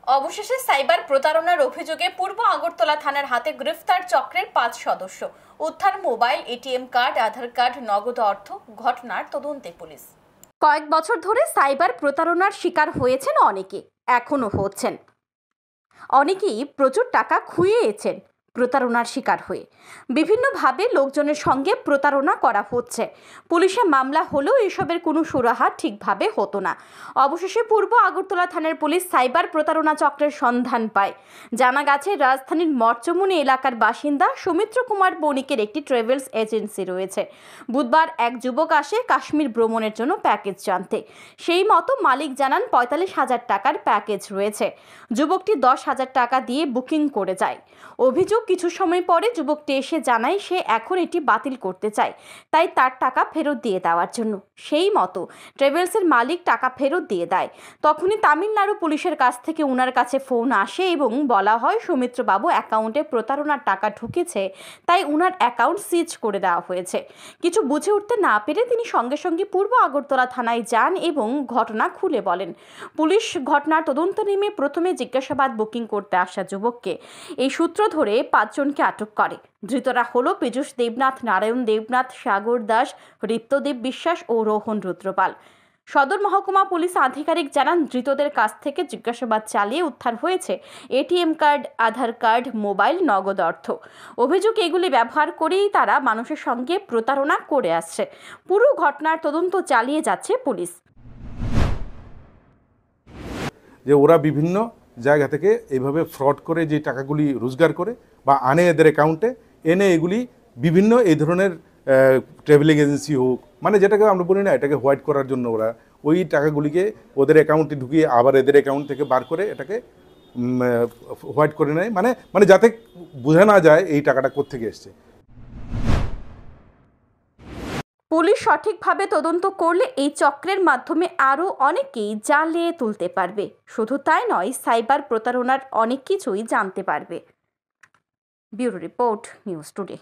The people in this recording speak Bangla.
অবশেষে সাইবার প্রতারণার অভিযোগে পূর্ব আগরতলা থানার হাতে গ্রেফতার চক্রের ৫ সদস্য। উদ্ধার মোবাইল, এটিএম কার্ড, আধার কার্ড, নগদ অর্থ। ঘটনার তদন্তে পুলিশ। কয়েক বছর ধরে সাইবার প্রতারণার শিকার হয়েছেন অনেকে, এখনো হচ্ছেন। অনেকেই প্রচুর টাকা খুইয়েছেন প্রতারণার শিকার হয়ে। বিভিন্নভাবে লোকজনের সঙ্গে প্রতারণা করা হচ্ছে। পুলিশে মামলা হলেও এসবের কোনো সুরাহা ঠিকভাবে হতো না। অবশেষে পূর্ব আগরতলা থানার পুলিশ সাইবার প্রতারণা চক্রের সন্ধান পায়। জানা গেছে, রাজধানীর মরচমুনি এলাকার বাসিন্দা সৌমিত্র কুমার বণিকের একটি ট্রাভেলস এজেন্সি রয়েছে। বুধবার এক যুবক আসে কাশ্মীর ভ্রমণের জন্য প্যাকেজ জানতে। সেই মতো মালিক জানান ৪৫,০০০ টাকার প্যাকেজ রয়েছে। যুবকটি ১০,০০০ টাকা দিয়ে বুকিং করে যায়। অভিযোগ, কিছু সময় পরে যুবকটি এসে জানায় সে এখন এটি বাতিল করতে চায়, তাই তার টাকা ফেরত দিয়ে দেওয়ার জন্য। সেই মতো ট্রাভেলসের মালিক টাকা ফেরত দিয়ে দেয়। তখনই তামিলনাড়ু পুলিশের কাছ থেকে উনার কাছে ফোন আসে এবং বলা হয় সৌমিত্রবাবু অ্যাকাউন্টে প্রতারণার টাকা ঢুকেছে, তাই উনার অ্যাকাউন্ট সিজ করে দেওয়া হয়েছে। কিছু বুঝে উঠতে না পেরে তিনি সঙ্গে সঙ্গে পূর্ব আগরতলা থানায় যান এবং ঘটনা খুলে বলেন। পুলিশ ঘটনার তদন্ত নেমে প্রথমে জিজ্ঞাসাবাদ বুকিং করতে আসা যুবককে এই সূত্র ধরে ৫ জনকে আটক করে। ধৃতরা হলো পীযূষ দেবনাথ, নারায়ণ দেবনাথ, সাগর দাস, ঋত্যদেব বিশ্বাস ও রোহন রুদ্রপাল। সদর মহকুমা পুলিশ আধিকারিক জানান, ধৃতদের কাছ থেকে জিজ্ঞাসাবাদ চালিয়ে উদ্ধার হয়েছে এটিএম কার্ড, আধার কার্ড, মোবাইল, নগদ অর্থ। অভিযোগ, এগুলি ব্যবহার করেই তারা মানুষের সঙ্গে প্রতারণা করে আসছে। পুরো ঘটনার তদন্ত চালিয়ে যাচ্ছে পুলিশ। যে ওরা বিভিন্ন জায়গা থেকে এইভাবে ফ্রড করে যে টাকাগুলি রোজগার করে বা আনে এদের অ্যাকাউন্টে, এনে এগুলি বিভিন্ন এই ধরনের ট্রাভেলিং এজেন্সি হোক, মানে যেটাকে আমরা বলি না, এটাকে হোয়াইট করার জন্য ওরা ওই টাকাগুলিকে ওদের অ্যাকাউন্টে ঢুকিয়ে আবার এদের অ্যাকাউন্ট থেকে বার করে এটাকে হোয়াইট করে নেয়, মানে যাতে বোঝা না যায় এই টাকাটা কোত্থেকে এসছে। পুলিশ সঠিকভাবে তদন্ত করলে এই চক্রের মাধ্যমে আরও অনেকেই জ্বালিয়ে তুলতে পারবে। শুধু তাই নয়, সাইবার প্রতারণার অনেক কিছুই জানতে পারবে। Bureau report, news today.